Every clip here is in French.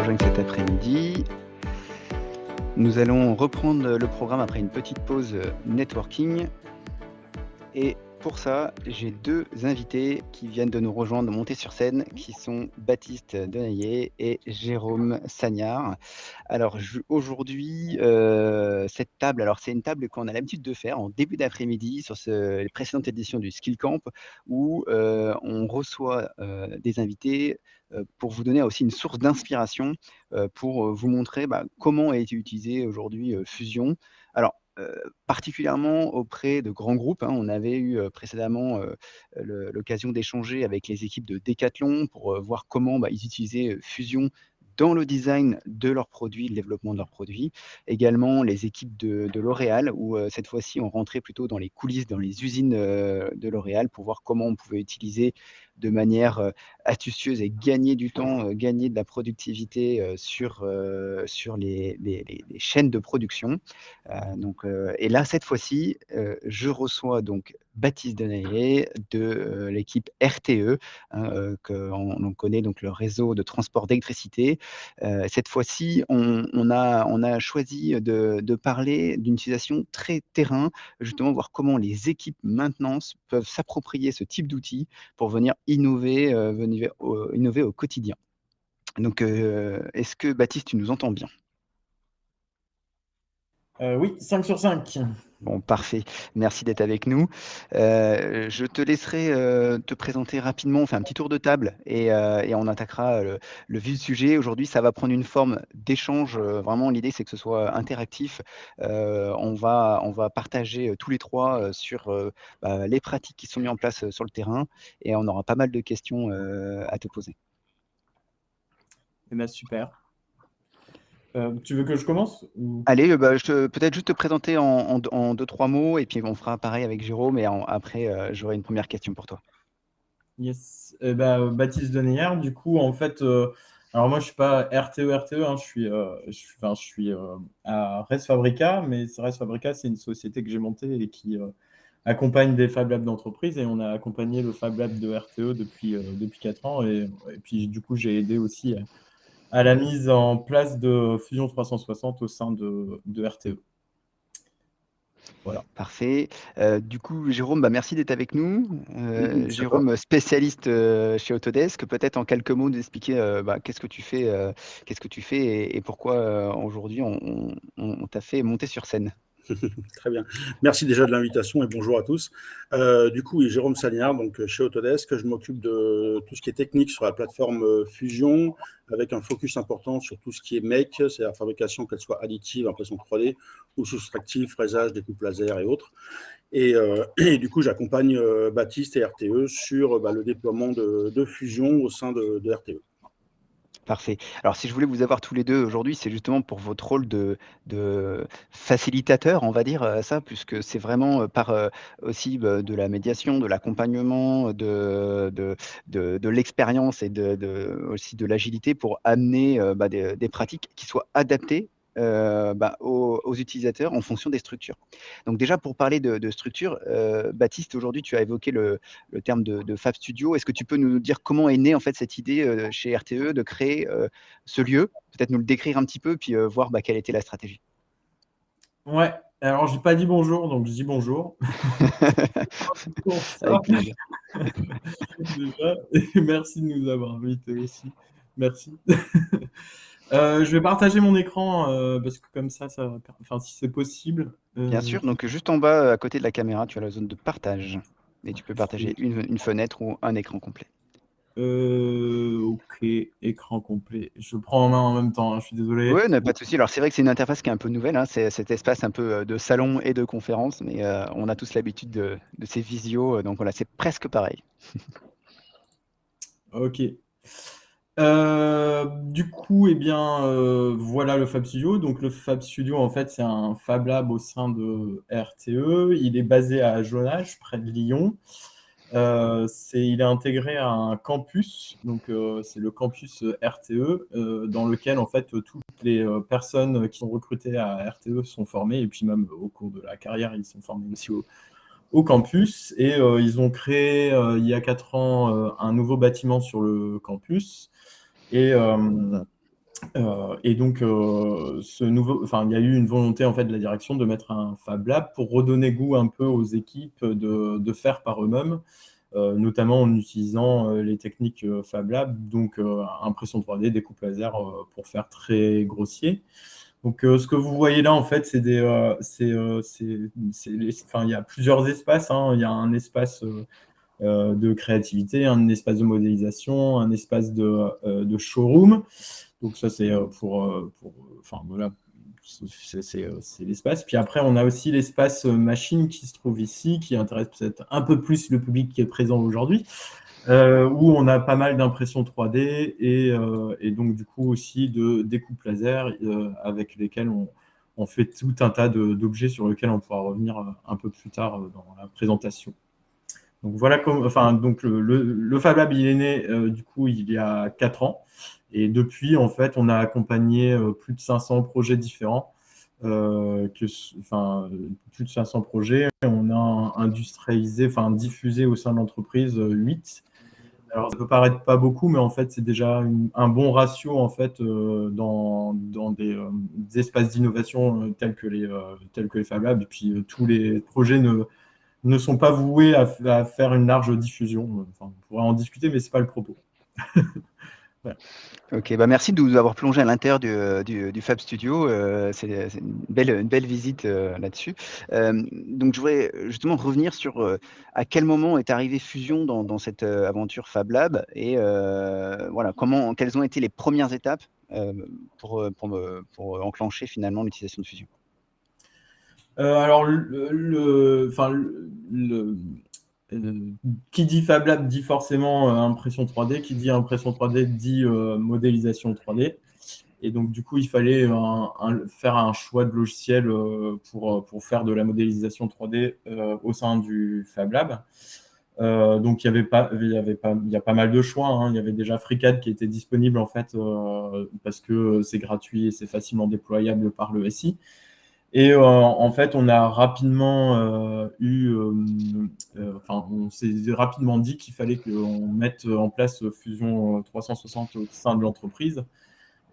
rejoignent cet après-midi. Nous allons reprendre le programme après une petite pause networking. Et pour ça, j'ai deux invités qui viennent de nous rejoindre, de monter sur scène, qui sont Baptiste Denayer et Jérôme Sagnard. Alors aujourd'hui, cette table, alors c'est une table qu'on a l'habitude de faire en début d'après-midi sur les précédentes éditions du Skill Camp, où on reçoit des invités pour vous donner aussi une source d'inspiration, pour vous montrer comment a été utilisé aujourd'hui Fusion. Alors, particulièrement auprès de grands groupes, hein. On avait eu précédemment l'occasion d'échanger avec les équipes de Decathlon pour voir comment ils utilisaient Fusion dans le design de leurs produits, le développement de leurs produits. Également les équipes de L'Oréal, où cette fois-ci on rentrait plutôt dans les coulisses, dans les usines de L'Oréal, pour voir comment on pouvait utiliser de manière astucieuse et gagner du temps, gagner de la productivité sur les chaînes de production. Et là, cette fois-ci, je reçois donc Baptiste Denayer de l'équipe RTE, hein, on connaît donc le réseau de transport d'électricité. Cette fois-ci, on a choisi de parler d'une utilisation très terrain, justement voir comment les équipes maintenance peuvent s'approprier ce type d'outils pour venir innover au quotidien. Donc, est-ce que Baptiste, tu nous entends bien? Oui, 5 sur 5. Bon, parfait. Merci d'être avec nous. Je te laisserai te présenter rapidement, on fait un petit tour de table et on attaquera le vif du sujet. Aujourd'hui, ça va prendre une forme d'échange. Vraiment, l'idée, c'est que ce soit interactif. On va partager tous les trois sur les pratiques qui sont mises en place sur le terrain et on aura pas mal de questions à te poser. Eh bien, super. Tu veux que je commence Allez, peut-être juste te présenter en deux, trois mots, et puis on fera pareil avec Jérôme, et après, j'aurai une première question pour toi. Yes. Baptiste Denayer, du coup, en fait, alors moi, je ne suis pas RTE, hein, je suis à Res Fabrica, mais Res Fabrica, c'est une société que j'ai montée et qui accompagne des Fab Labs d'entreprise, et on a accompagné le Fab Lab de RTE depuis 4 ans, et puis du coup, j'ai aidé aussi à la mise en place de Fusion 360 au sein de RTE. Voilà. Parfait. Du coup, Jérôme, merci d'être avec nous. Merci à toi. Jérôme, spécialiste chez Autodesk, peut-être en quelques mots nous expliquer qu'est-ce que tu fais et pourquoi aujourd'hui on t'a fait monter sur scène. Très bien. Merci déjà de l'invitation et bonjour à tous. Du coup, oui, Jérôme Sagnard, donc chez Autodesk, je m'occupe de tout ce qui est technique sur la plateforme Fusion, avec un focus important sur tout ce qui est make, c'est la fabrication, qu'elle soit additive, impression 3D, ou soustractive, fraisage, découpe laser et autres. Et du coup, j'accompagne Baptiste et RTE sur le déploiement de Fusion au sein de RTE. Parfait. Alors, si je voulais vous avoir tous les deux aujourd'hui, c'est justement pour votre rôle de facilitateur, on va dire ça, puisque c'est vraiment par aussi de la médiation, de l'accompagnement, de l'expérience et aussi de l'agilité pour amener des pratiques qui soient adaptées aux utilisateurs en fonction des structures. Donc déjà, pour parler de structure, Baptiste, aujourd'hui, tu as évoqué le terme de Fab Studio. Est-ce que tu peux nous dire comment est née en fait cette idée chez RTE de créer ce lieu? Peut-être nous le décrire un petit peu, puis voir quelle était la stratégie. Ouais, alors je n'ai pas dit bonjour, donc je dis bonjour. Pour ça, Avec plaisir. déjà, et merci de nous avoir invités aussi. Merci. Je vais partager mon écran parce que comme ça va enfin, si c'est possible. Bien sûr, donc juste en bas, à côté de la caméra, tu as la zone de partage. Et tu peux partager une fenêtre ou un écran complet. Ok, écran complet. Je prends en main en même temps, hein, je suis désolé. Oui, pas de souci. Alors c'est vrai que c'est une interface qui est un peu nouvelle, hein. C'est cet espace un peu de salon et de conférence, mais on a tous l'habitude de ces visios, donc voilà, c'est presque pareil. Ok. Du coup, voilà le Fab Studio. Donc, le Fab Studio, en fait, c'est un Fab Lab au sein de RTE. Il est basé à Jonage, près de Lyon. Il est intégré à un campus. Donc, c'est le campus RTE, dans lequel, en fait, toutes les personnes qui sont recrutées à RTE sont formées. Et puis, même au cours de la carrière, ils sont formés aussi au campus. Et ils ont créé, il y a 4 ans, un nouveau bâtiment sur le campus. Et Et donc, il y a eu une volonté en fait de la direction de mettre un Fab Lab pour redonner goût un peu aux équipes de faire par eux-mêmes, notamment en utilisant les techniques Fab Lab, donc impression 3D, découpe laser pour faire très grossier. Donc, ce que vous voyez là, en fait, c'est il y a plusieurs espaces, hein. Il y a un espace de créativité, un espace de modélisation, un espace de showroom. Donc ça, c'est enfin voilà, c'est l'espace. Puis après, on a aussi l'espace machine qui se trouve ici, qui intéresse peut-être un peu plus le public qui est présent aujourd'hui, où on a pas mal d'impressions 3D et donc du coup aussi de découpes laser avec lesquelles on fait tout un tas d'objets sur lesquels on pourra revenir un peu plus tard dans la présentation. Donc voilà, donc le Fab Lab, il est né du coup il y a 4 ans. Et depuis, en fait, on a accompagné plus de 500 projets différents. Plus de 500 projets. On a industrialisé, diffusé au sein de l'entreprise 8. Alors, ça peut paraître pas beaucoup, mais en fait, c'est déjà un bon ratio en fait, dans des espaces d'innovation tels que les Fab Labs. Et puis, tous les projets ne sont pas voués à faire une large diffusion. Enfin, on pourrait en discuter, mais ce n'est pas le propos. Voilà. Ok, merci de nous avoir plongé à l'intérieur du Fab Studio. C'est une belle visite là-dessus. Donc, je voudrais justement revenir sur à quel moment est arrivée Fusion dans cette aventure Fab Lab et voilà, quelles ont été les premières étapes pour enclencher finalement l'utilisation de Fusion. Alors, qui dit Fab Lab dit forcément impression 3D. Qui dit impression 3D dit modélisation 3D. Et donc, du coup, il fallait faire un choix de logiciel pour faire de la modélisation 3D au sein du Fab Lab. Donc, il y a pas mal de choix, hein. Il y avait déjà FreeCAD qui était disponible en fait parce que c'est gratuit et c'est facilement déployable par le SI. Et en fait, on a rapidement on s'est rapidement dit qu'il fallait qu'on mette en place Fusion 360 au sein de l'entreprise.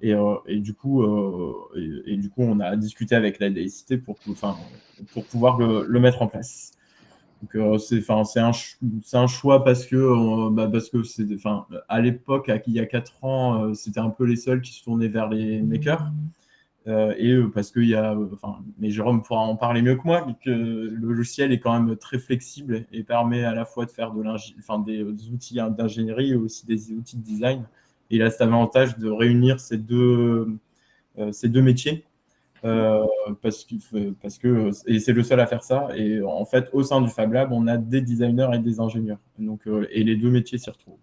Et du coup, on a discuté avec la DSIT pour pouvoir le mettre en place. Donc, c'est un choix parce que à l'époque, il y a 4 ans, c'était un peu les seuls qui se tournaient vers les makers. Parce qu'il y a, mais Jérôme pourra en parler mieux que moi, que le logiciel est quand même très flexible et permet à la fois de faire des outils d'ingénierie et aussi des outils de design. Et il a cet avantage de réunir ces deux métiers parce que et c'est le seul à faire ça. Et en fait, au sein du Fab Lab, on a des designers et des ingénieurs. Donc, et les deux métiers s'y retrouvent.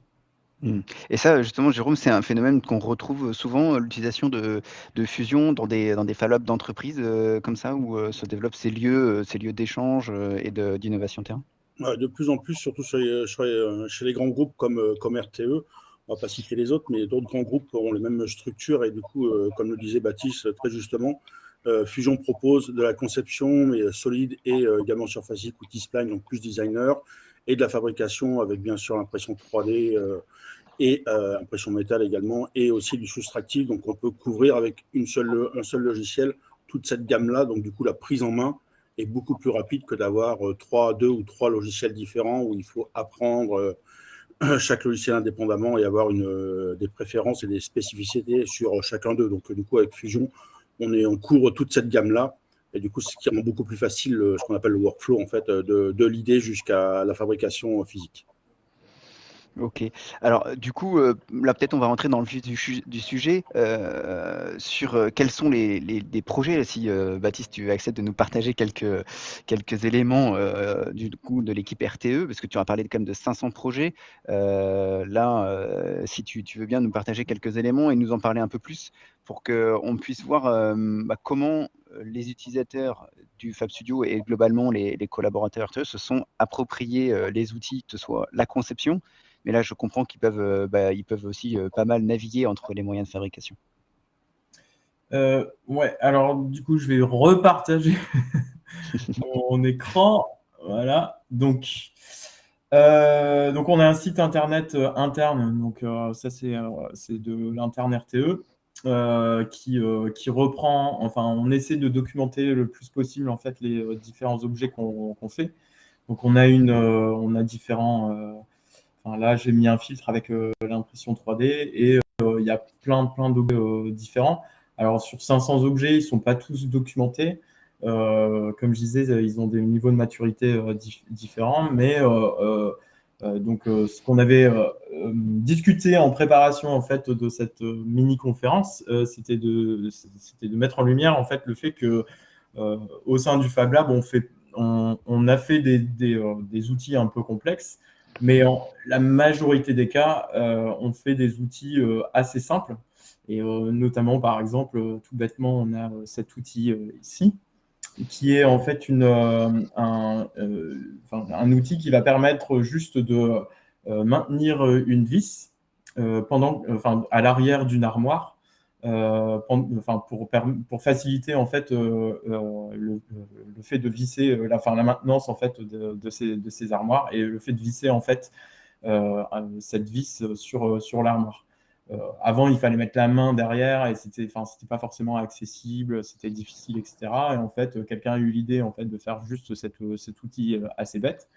Et ça, justement, Jérôme, c'est un phénomène qu'on retrouve souvent, l'utilisation de Fusion dans des Fab Labs d'entreprise comme ça, où se développent ces lieux d'échange et d'innovation terrain. De plus en plus, surtout chez les grands groupes comme RTE, on ne va pas citer les autres, mais d'autres grands groupes ont les mêmes structures. Et du coup, comme le disait Baptiste très justement, Fusion propose de la conception mais solide et également surfacique ou T-spline, donc plus designer, et de la fabrication avec bien sûr l'impression 3D et impression métal également, et aussi du soustractif. Donc on peut couvrir avec un seul logiciel toute cette gamme-là. Donc du coup, la prise en main est beaucoup plus rapide que d'avoir 2 ou 3 logiciels différents où il faut apprendre chaque logiciel indépendamment et avoir des préférences et des spécificités sur chacun d'eux. Donc du coup, avec Fusion, on couvre toute cette gamme-là. Et du coup, ce qui rend beaucoup plus facile ce qu'on appelle le workflow en fait, de l'idée jusqu'à la fabrication physique. Ok. Alors, du coup, là, peut-être on va rentrer dans le vif du sujet sur quels sont les projets. Si Baptiste, tu acceptes de nous partager quelques éléments du coup de l'équipe RTE, parce que tu as parlé quand même de 500 projets. Là, si tu veux bien nous partager quelques éléments et nous en parler un peu plus pour qu'on puisse voir comment les utilisateurs du Fab Studio et globalement les collaborateurs RTE se sont appropriés les outils, que ce soit la conception. Mais là, je comprends qu'ils peuvent aussi pas mal naviguer entre les moyens de fabrication. Ouais, alors du coup, je vais repartager mon écran. Voilà. Donc, on a un site internet interne. Donc, ça, c'est de l'interne RTE. qui reprend, enfin, on essaie de documenter le plus possible en fait les différents objets qu'on fait. Donc on a différents. Enfin, là, j'ai mis un filtre avec l'impression 3D et il y a plein d'objets différents. Alors sur 500 objets, ils ne sont pas tous documentés. Comme je disais, ils ont des niveaux de maturité différents, mais donc ce qu'on avait discuté en préparation en fait de cette mini-conférence, c'était de mettre en lumière en fait le fait que au sein du Fab Lab, on a fait des outils un peu complexes, mais la majorité des cas, on fait des outils assez simples. Et notamment, par exemple, tout bêtement, on a cet outil ici, qui est en fait un outil qui va permettre juste de maintenir une vis à l'arrière d'une armoire, pour faciliter en fait le fait de visser la maintenance en fait de ces armoires et le fait de visser en fait cette vis sur l'armoire. Avant, il fallait mettre la main derrière et c'était pas forcément accessible, c'était difficile, etc. Et en fait, quelqu'un a eu l'idée en fait de faire juste cet outil assez bête.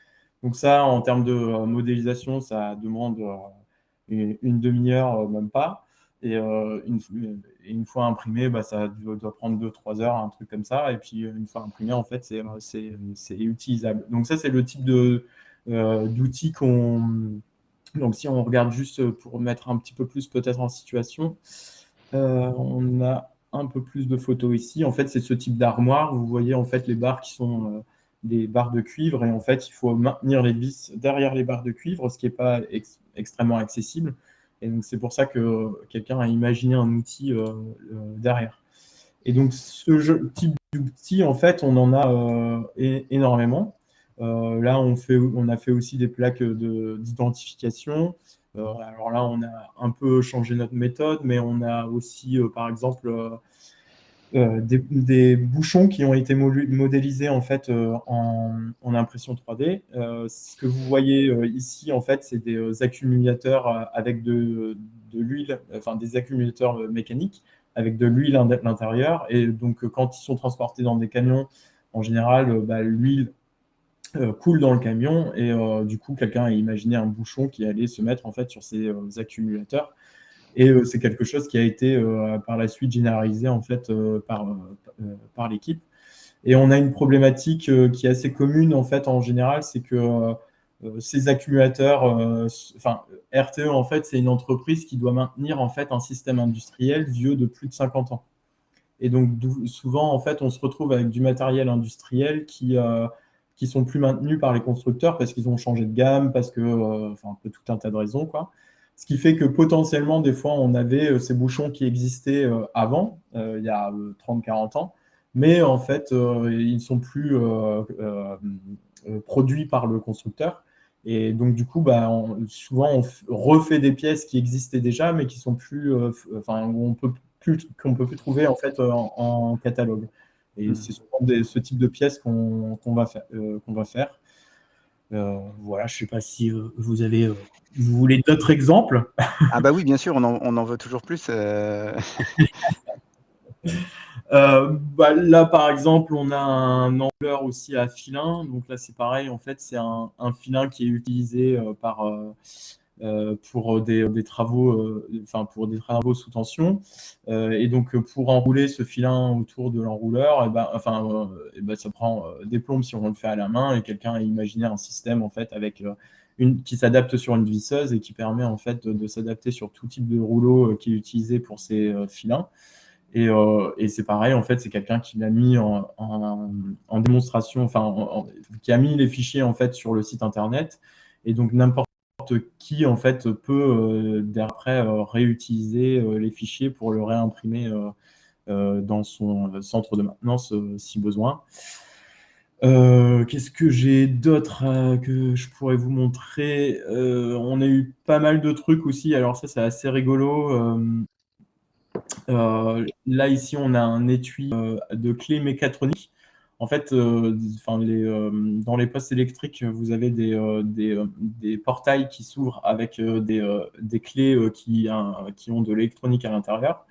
Donc ça, en termes de modélisation, ça demande une demi-heure, même pas. Et une fois imprimé, ça doit prendre 2-3 heures, un truc comme ça. Et puis une fois imprimé, en fait, c'est utilisable. Donc ça, c'est le type d'outil qu'on... Donc si on regarde juste pour mettre un petit peu plus peut-être en situation, on a un peu plus de photos ici. En fait, c'est ce type d'armoire. Vous voyez en fait les barres qui sont des barres de cuivre et en fait, il faut maintenir les vis derrière les barres de cuivre, ce qui n'est pas extrêmement accessible. Et donc, c'est pour ça que quelqu'un a imaginé un outil derrière. Et donc, ce type d'outil, en fait, on en a énormément. Là, on a fait aussi des plaques d'identification. Alors là, on a un peu changé notre méthode, mais on a aussi, par exemple, des bouchons qui ont été modélisés en fait en impression 3D. Ce que vous voyez ici, en fait, c'est des accumulateurs avec de l'huile, enfin des accumulateurs mécaniques avec de l'huile à l'intérieur. Et donc, quand ils sont transportés dans des camions, en général, l'huile coule dans le camion et du coup, quelqu'un a imaginé un bouchon qui allait se mettre en fait sur ces accumulateurs. Et c'est quelque chose qui a été par la suite généralisé en fait par l'équipe. Et on a une problématique qui est assez commune en fait en général, c'est que ces accumulateurs, RTE en fait, c'est une entreprise qui doit maintenir en fait un système industriel vieux de plus de 50 ans. Et donc souvent en fait, on se retrouve avec du matériel industriel qui sont plus maintenus par les constructeurs parce qu'ils ont changé de gamme, parce que, un peu tout un tas de raisons, quoi. Ce qui fait que potentiellement, des fois, on avait ces bouchons qui existaient avant, il y a 30-40 ans, mais en fait, ils ne sont plus produits par le constructeur. Et donc, du coup, souvent, on refait des pièces qui existaient déjà, mais qui sont plus, qu'on peut plus trouver en fait en catalogue. Et c'est souvent ce type de pièces qu'on va faire. Voilà, je ne sais pas si vous voulez d'autres exemples. Ah bah oui, bien sûr, on en veut toujours plus. Là, par exemple, on a un enrouleur aussi à filin. Donc là, c'est pareil. En fait, c'est un filin qui est utilisé pour des travaux, pour des travaux sous tension. Et donc, pour enrouler ce filin autour de l'enrouleur, ça prend des plombes si on le fait à la main. Et quelqu'un a imaginé un système en fait avec qui s'adapte sur une visseuse et qui permet en fait de s'adapter sur tout type de rouleau qui est utilisé pour ces filins. Et c'est pareil, en fait, c'est quelqu'un qui l'a mis en démonstration, qui a mis les fichiers en fait sur le site internet. Et donc n'importe qui en fait peut d'après réutiliser les fichiers pour le réimprimer dans son centre de maintenance si besoin. Qu'est-ce que j'ai d'autre que je pourrais vous montrer? On a eu pas mal de trucs aussi. Alors ça, c'est assez rigolo. Là, ici, on a un étui de clés mécatroniques. En fait, dans les postes électriques, vous avez des portails qui s'ouvrent avec des clés qui ont de l'électronique à l'intérieur.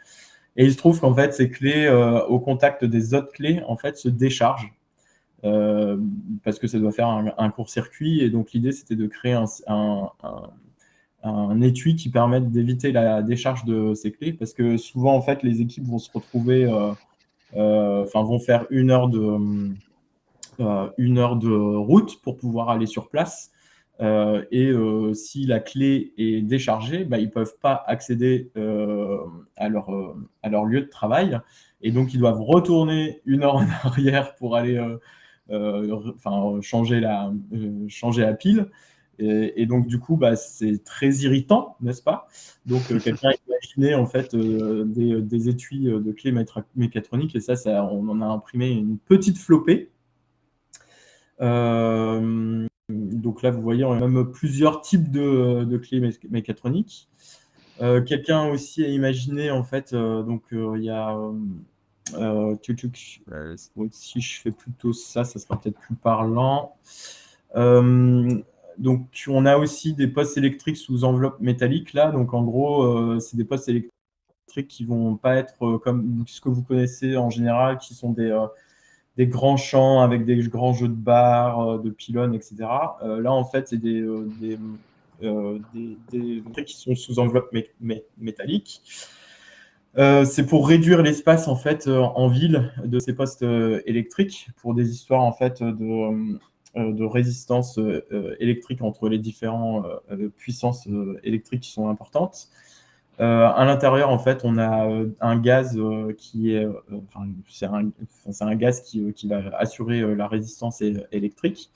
Et il se trouve qu'en fait, ces clés, au contact des autres clés, en fait, se déchargent. Parce que ça doit faire un court-circuit. Et donc, l'idée, c'était de créer un étui qui permette d'éviter la décharge de ces clés. Parce que souvent, en fait, les équipes vont se retrouver, vont faire une heure de route pour pouvoir aller sur place. Si la clé est déchargée, ils ne peuvent pas accéder à leur lieu de travail. Et donc, ils doivent retourner une heure en arrière pour aller changer la pile. Et donc, du coup, c'est très irritant, n'est-ce pas? Donc, quelqu'un a imaginé en fait des étuis de clés mécatroniques, et ça, on en a imprimé une petite flopée. Donc là, vous voyez, on a même plusieurs types de clés mécatroniques. Quelqu'un aussi a imaginé, en fait, il y a... si je fais plutôt ça sera peut-être plus parlant. Donc, on a aussi des postes électriques sous enveloppe métallique, là. Donc, en gros, c'est des postes électriques qui vont pas être comme ce que vous connaissez en général, qui sont des grands champs avec des grands jeux de barres, de pylônes, etc. Là, en fait, c'est des trucs qui sont sous enveloppe métallique. C'est pour réduire l'espace en fait en ville de ces postes électriques, pour des histoires en fait de résistance électrique entre les différentes puissances électriques qui sont importantes. À l'intérieur, en fait, on a un gaz qui est, c'est un gaz qui va assurer la résistance électrique.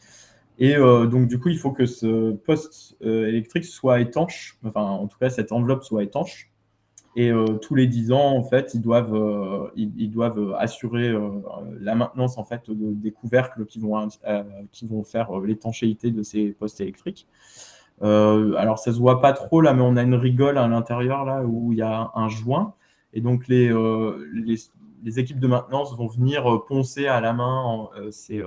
Et donc, du coup, il faut que ce poste électrique soit étanche, en tout cas, cette enveloppe soit étanche. Et tous les 10 ans, en fait, ils doivent assurer la maintenance en fait des couvercles qui vont faire l'étanchéité de ces postes électriques. Alors, ça se voit pas trop là, mais on a une rigole à l'intérieur là où il y a un joint. Et donc, les équipes de maintenance vont venir poncer à la main ces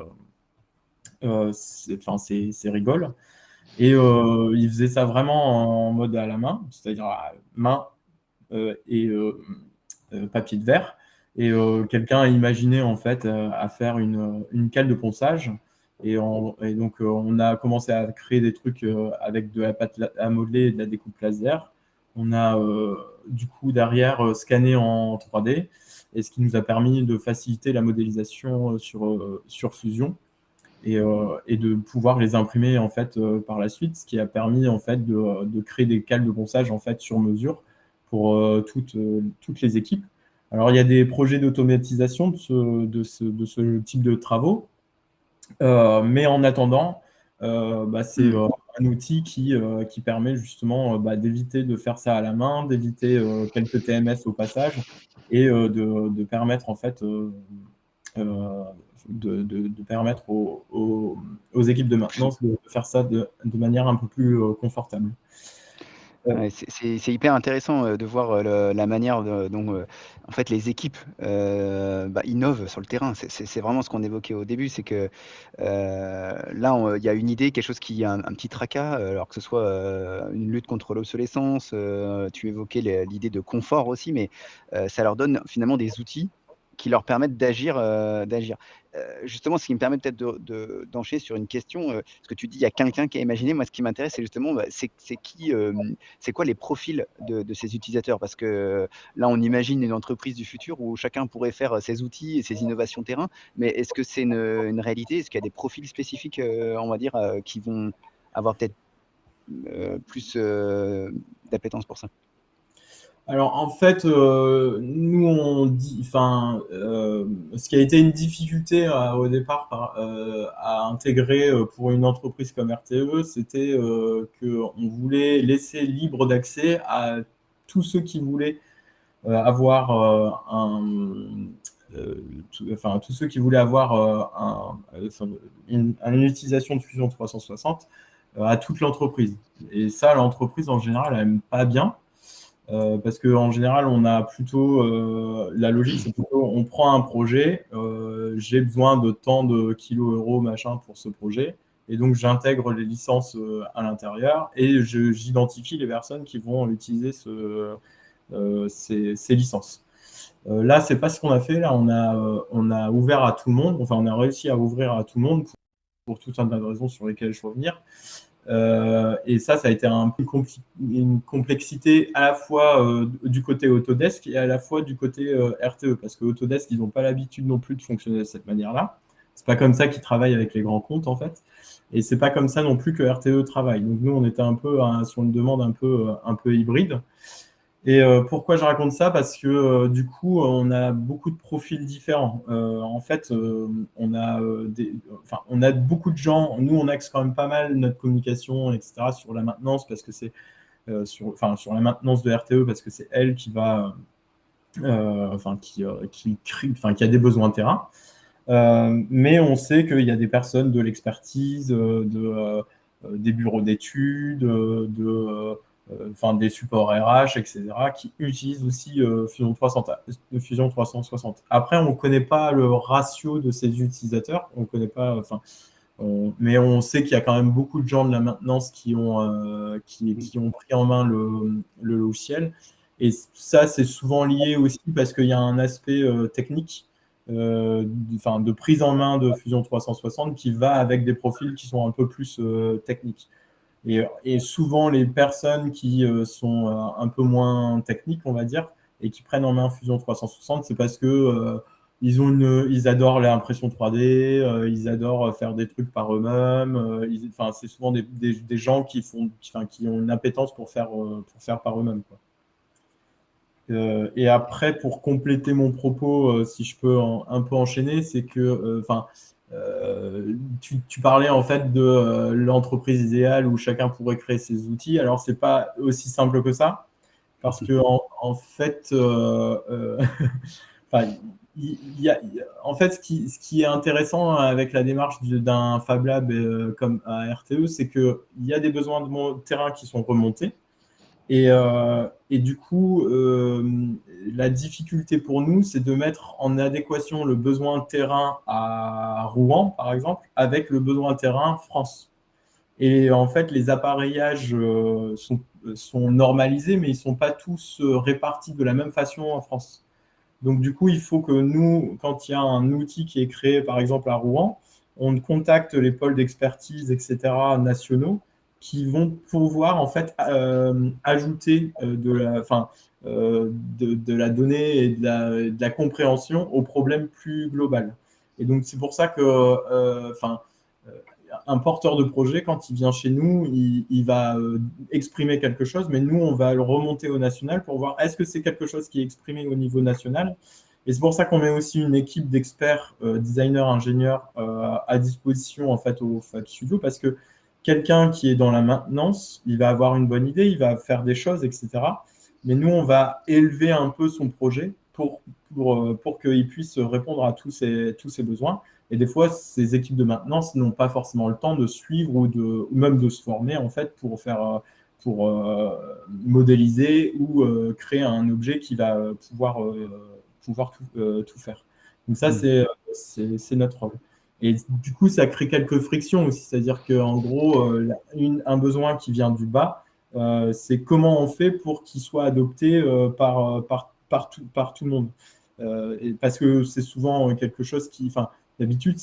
rigoles. Et ils faisaient ça vraiment en mode à la main, c'est-à-dire main et papier de verre. Et quelqu'un a imaginé en fait à faire une cale de ponçage. Et donc, on a commencé à créer des trucs avec de la pâte à modeler et de la découpe laser. On a du coup derrière scanné en 3D, et ce qui nous a permis de faciliter la modélisation sur Fusion et de pouvoir les imprimer en fait par la suite, ce qui a permis en fait de créer des cales de ponçage en fait sur mesure pour toutes les équipes. Alors, il y a des projets d'automatisation de ce type de travaux. Mais en attendant, c'est un outil qui permet justement d'éviter de faire ça à la main, d'éviter quelques TMS au passage, et de permettre en fait de permettre aux équipes de maintenance de faire ça de manière un peu plus confortable. Ouais, c'est hyper intéressant, de voir, la manière dont, en fait, les équipes, innovent sur le terrain. C'est vraiment ce qu'on évoquait au début, c'est que, là, il y a une idée, quelque chose qui a un petit tracas, alors que ce soit, une lutte contre l'obsolescence, tu évoquais l'idée de confort aussi, mais, ça leur donne finalement des outils qui leur permettent d'agir. Justement, ce qui me permet peut-être d'enchaîner sur une question, parce que tu dis: «Il y a quelqu'un qui a imaginé». Moi, ce qui m'intéresse, c'est justement, c'est quoi les profils de ces utilisateurs? Parce que là, on imagine une entreprise du futur où chacun pourrait faire ses outils et ses innovations terrain, mais est-ce que c'est une réalité? Est-ce qu'il y a des profils spécifiques, on va dire, qui vont avoir peut-être, plus, d'appétence pour ça? Alors en fait, nous on dit, ce qui a été une difficulté au départ à intégrer pour une entreprise comme RTE, c'était qu'on voulait laisser libre d'accès à tous ceux qui voulaient avoir tous ceux qui voulaient avoir une utilisation de Fusion 360 à toute l'entreprise. Et ça, l'entreprise en général, elle n'aime pas bien. Parce qu'en général, on a plutôt la logique, c'est plutôt on prend un projet, j'ai besoin de tant de kilos euros machin pour ce projet, et donc j'intègre les licences à l'intérieur et j'identifie les personnes qui vont utiliser ces licences. Là, c'est pas ce qu'on a fait. Là, on a ouvert à tout le monde. Enfin, on a réussi à ouvrir à tout le monde pour tout un tas de raisons sur lesquelles je vais revenir. Et ça a été une complexité à la fois du côté Autodesk et à la fois du côté RTE, parce que Autodesk, ils n'ont pas l'habitude non plus de fonctionner de cette manière-là. C'est pas comme ça qu'ils travaillent avec les grands comptes, en fait. Et c'est pas comme ça non plus que RTE travaille. Donc nous, on était un peu sur une demande un peu hybride. Et pourquoi je raconte ça? Parce que du coup, on a beaucoup de profils différents. En fait, on a beaucoup de gens. Nous, on axe quand même pas mal notre communication, etc., sur la maintenance, parce que c'est sur la maintenance de RTE, parce que c'est elle qui va, qui a des besoins terrain. Mais on sait qu'il y a des personnes de l'expertise, des bureaux d'études, des supports RH, etc., qui utilisent aussi Fusion 360. Après, on ne connaît pas le ratio de ces utilisateurs, on connaît pas, mais on sait qu'il y a quand même beaucoup de gens de la maintenance qui ont pris en main le logiciel. Et ça, c'est souvent lié aussi parce qu'il y a un aspect technique, de prise en main de Fusion 360 qui va avec des profils qui sont un peu plus techniques. Et souvent, les personnes qui sont un peu moins techniques, on va dire, et qui prennent en main Fusion 360, c'est parce que ils adorent l'impression 3D, ils adorent faire des trucs par eux-mêmes. C'est souvent des gens qui ont une appétence pour faire par eux-mêmes, quoi. Et après, pour compléter mon propos, si je peux un peu enchaîner, c'est que, tu parlais en fait de l'entreprise idéale où chacun pourrait créer ses outils. Alors, c'est pas aussi simple que ça, parce que en fait, en fait, ce qui est intéressant avec la démarche d'un Fab Lab comme à RTE, c'est qu'il y a des besoins de terrain qui sont remontés. Et du coup, la difficulté pour nous, c'est de mettre en adéquation le besoin terrain à Rouen, par exemple, avec le besoin terrain France. Et en fait, les appareillages sont normalisés, mais ils ne sont pas tous répartis de la même façon en France. Donc, du coup, il faut que nous, quand il y a un outil qui est créé, par exemple, à Rouen, on contacte les pôles d'expertise, etc., nationaux, qui vont pouvoir, en fait, ajouter de la donnée et de la compréhension au problème plus global. Et donc, c'est pour ça que, un porteur de projet, quand il vient chez nous, il va exprimer quelque chose, mais nous, on va le remonter au national pour voir est-ce que c'est quelque chose qui est exprimé au niveau national. Et c'est pour ça qu'on met aussi une équipe d'experts, designers, ingénieurs à disposition en fait au Fab Studio, parce que quelqu'un qui est dans la maintenance, il va avoir une bonne idée, il va faire des choses, etc. Mais nous, on va élever un peu son projet pour qu'il puisse répondre à tous ses besoins. Et des fois, ces équipes de maintenance n'ont pas forcément le temps de suivre ou même de se former en fait pour modéliser ou créer un objet qui va pouvoir tout faire. Donc ça, c'est notre rôle. Et du coup, ça crée quelques frictions aussi. C'est-à-dire qu'en gros, un besoin qui vient du bas, c'est comment on fait pour qu'il soit adopté par tout le monde. Parce que c'est souvent quelque chose qui... D'habitude,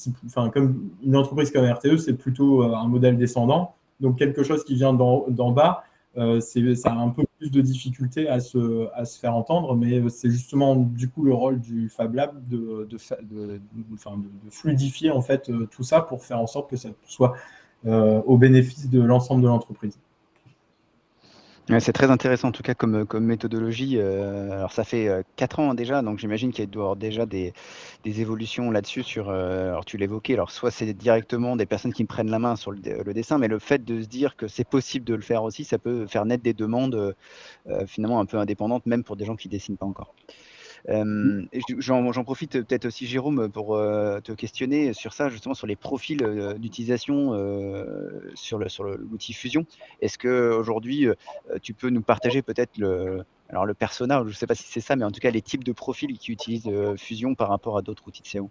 comme une entreprise comme RTE, c'est plutôt un modèle descendant. Donc, quelque chose qui vient d'en bas, ça a un peu plus de difficulté à se faire entendre, mais c'est justement du coup le rôle du Fab Lab de fluidifier en fait tout ça pour faire en sorte que ça soit au bénéfice de l'ensemble de l'entreprise. Ouais, c'est très intéressant en tout cas comme méthodologie. Alors ça fait 4 ans déjà, donc j'imagine qu'il doit y avoir déjà des évolutions là-dessus alors tu l'évoquais, alors soit c'est directement des personnes qui me prennent la main sur le dessin, mais le fait de se dire que c'est possible de le faire aussi, ça peut faire naître des demandes finalement un peu indépendantes, même pour des gens qui dessinent pas encore. J'en profite peut-être aussi, Jérôme, pour te questionner sur ça, justement sur les profils d'utilisation sur l'outil Fusion. Est-ce qu'aujourd'hui, tu peux nous partager peut-être le persona, je ne sais pas si c'est ça, mais en tout cas les types de profils qui utilisent Fusion par rapport à d'autres outils de SEO?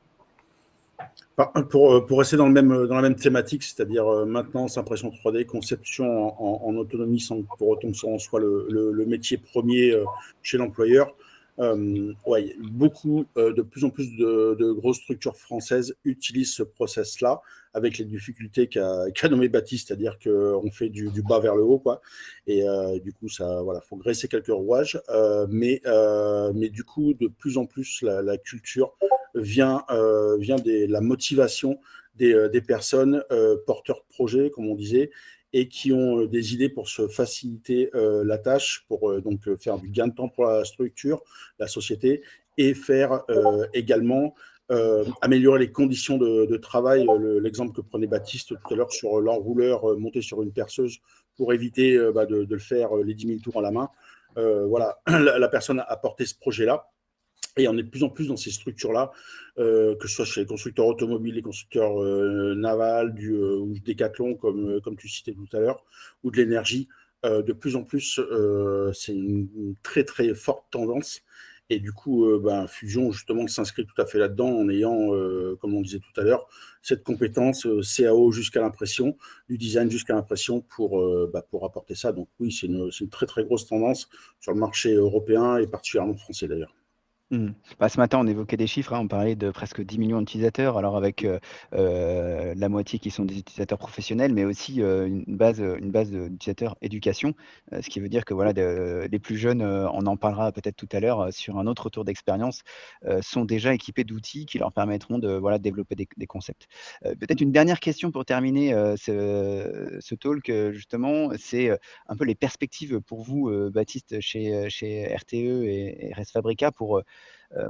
Pour rester dans la même thématique, c'est-à-dire maintenance, impression 3D, conception en autonomie sans pour autant que ça en soit le métier premier chez l'employeur. Ouais, de plus en plus de grosses structures françaises utilisent ce process-là, avec les difficultés qu'a nommé Baptiste, c'est-à-dire qu'on fait du bas vers le haut, quoi. Et du coup, ça, voilà, faut graisser quelques rouages. Mais du coup, de plus en plus, la culture vient de la motivation des personnes porteurs de projets, comme on disait, et qui ont des idées pour se faciliter la tâche, pour donc faire du gain de temps pour la structure, la société, et faire également améliorer les conditions de travail. L'exemple que prenait Baptiste tout à l'heure sur l'enrouleur monté sur une perceuse pour éviter de le faire les 10 000 tours à la main. Voilà, la personne a porté ce projet-là. Et on est de plus en plus dans ces structures-là, que ce soit chez les constructeurs automobiles, les constructeurs navals, ou Décathlon, comme tu citais tout à l'heure, ou de l'énergie. De plus en plus, c'est une très très forte tendance. Et du coup, Fusion, justement, s'inscrit tout à fait là-dedans en ayant, comme on disait tout à l'heure, cette compétence CAO jusqu'à l'impression, du design jusqu'à l'impression pour apporter ça. Donc oui, c'est une très très grosse tendance sur le marché européen et particulièrement français d'ailleurs. Ce matin, on évoquait des chiffres, hein, on parlait de presque 10 millions d'utilisateurs, alors avec la moitié qui sont des utilisateurs professionnels, mais aussi une base d'utilisateurs éducation, ce qui veut dire que voilà, les plus jeunes, on en parlera peut-être tout à l'heure sur un autre retour d'expérience, sont déjà équipés d'outils qui leur permettront de voilà, développer des concepts. Peut-être une dernière question pour terminer ce talk, justement, c'est un peu les perspectives pour vous, Baptiste, chez RTE et Res Fabrica pour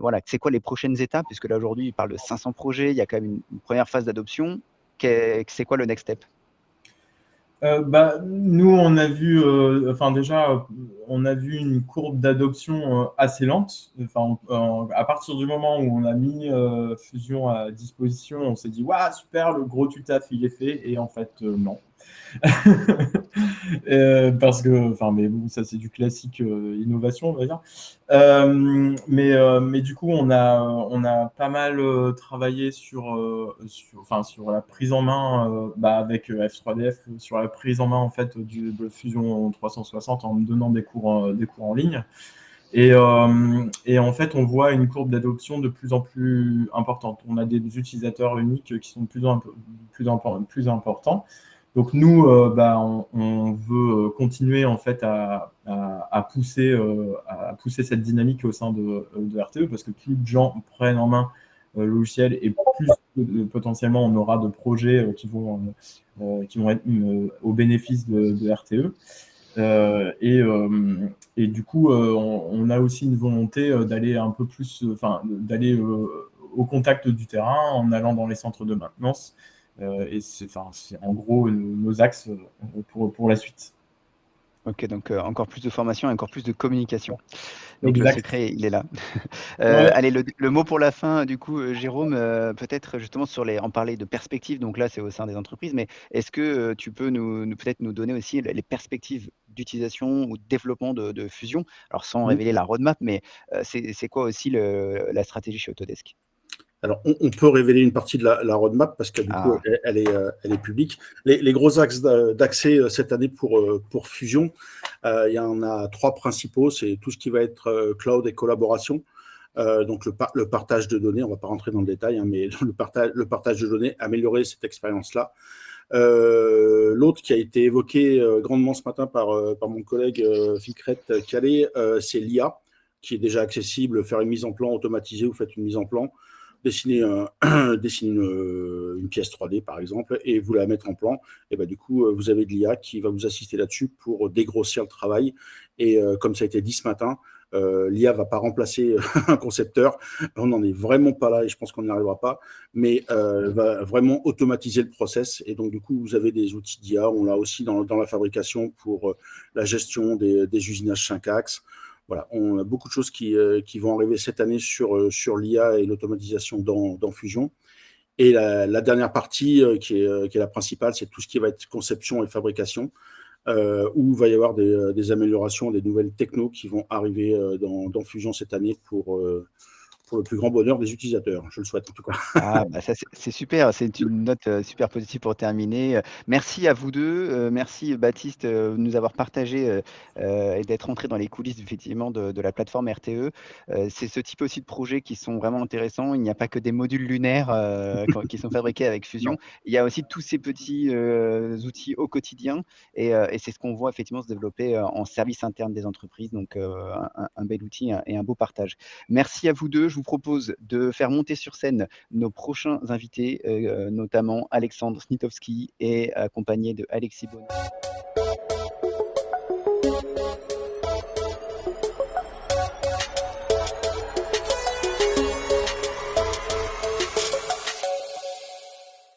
voilà, c'est quoi les prochaines étapes? Puisque là, aujourd'hui, il parle de 500 projets, il y a quand même une première phase d'adoption. C'est quoi le next step? Nous, on a vu, déjà, on a vu une courbe d'adoption assez lente. À partir du moment où on a mis Fusion à disposition, on s'est dit, waouh, super, le gros du taf, il est fait. Et en fait, non. Parce que, mais bon, ça c'est du classique innovation, on va dire. Mais du coup, on a pas mal travaillé sur la prise en main avec F3DF, sur la prise en main en fait de Fusion 360 en donnant des cours en ligne. Et en fait, on voit une courbe d'adoption de plus en plus importante. On a des utilisateurs uniques qui sont de plus importants. Donc nous, on veut continuer en fait à pousser cette dynamique au sein de RTE, parce que plus de gens prennent en main le logiciel et plus potentiellement on aura de projets qui vont être au bénéfice de RTE. Et du coup, on a aussi une volonté d'aller un peu plus, d'aller au contact du terrain en allant dans les centres de maintenance. Et c'est en gros nos axes pour la suite. Ok, donc encore plus de formation et encore plus de communication. Donc le Exact. secret, il est là. Ouais. Allez, le mot pour la fin, du coup, Jérôme, peut-être justement en parler de perspectives, donc là c'est au sein des entreprises, mais est-ce que tu peux peut-être nous donner aussi les perspectives d'utilisation ou de développement de Fusion? Alors sans révéler la roadmap, mais c'est quoi aussi la stratégie chez Autodesk? Alors, on peut révéler une partie de la roadmap parce que du coup, elle est publique. Les gros axes d'accès cette année pour Fusion, il y en a 3 principaux. C'est tout ce qui va être cloud et collaboration. Donc, le partage de données, on ne va pas rentrer dans le détail, hein, mais le partage de données, améliorer cette expérience-là. L'autre qui a été évoqué grandement ce matin par mon collègue Vicret Calais, c'est l'IA, qui est déjà accessible. Faire une mise en plan automatisée, vous faites une mise en plan, dessiner une pièce 3D par exemple et vous la mettre en plan, et du coup vous avez de l'IA qui va vous assister là-dessus pour dégrossir le travail. Et comme ça a été dit ce matin, l'IA va pas remplacer un concepteur, on n'en est vraiment pas là et je pense qu'on n'y arrivera pas, mais va vraiment automatiser le process. Et donc du coup vous avez des outils d'IA, on l'a aussi dans la fabrication pour la gestion des usinages 5 axes. Voilà, on a beaucoup de choses qui vont arriver cette année sur l'IA et l'automatisation dans Fusion. Et la dernière partie qui est la principale, c'est tout ce qui va être conception et fabrication, où il va y avoir des améliorations, des nouvelles technos qui vont arriver dans Fusion cette année pour le plus grand bonheur des utilisateurs. Je le souhaite en tout cas. Ah, bah, ça, c'est super, c'est une note, super positive pour terminer. Merci à vous 2, merci Baptiste, de nous avoir partagé, et d'être entré dans les coulisses effectivement de la plateforme RTE. C'est ce type aussi de projets qui sont vraiment intéressants. Il n'y a pas que des modules lunaires, qui sont fabriqués avec Fusion. Non. Il y a aussi tous ces petits, outils au quotidien et c'est ce qu'on voit effectivement se développer, en service interne des entreprises. Donc, un bel outil et un beau partage. Merci à vous 2. Je vous propose de faire monter sur scène nos prochains invités, notamment Alexandre Snitowski et accompagné de Alexis Bonnet.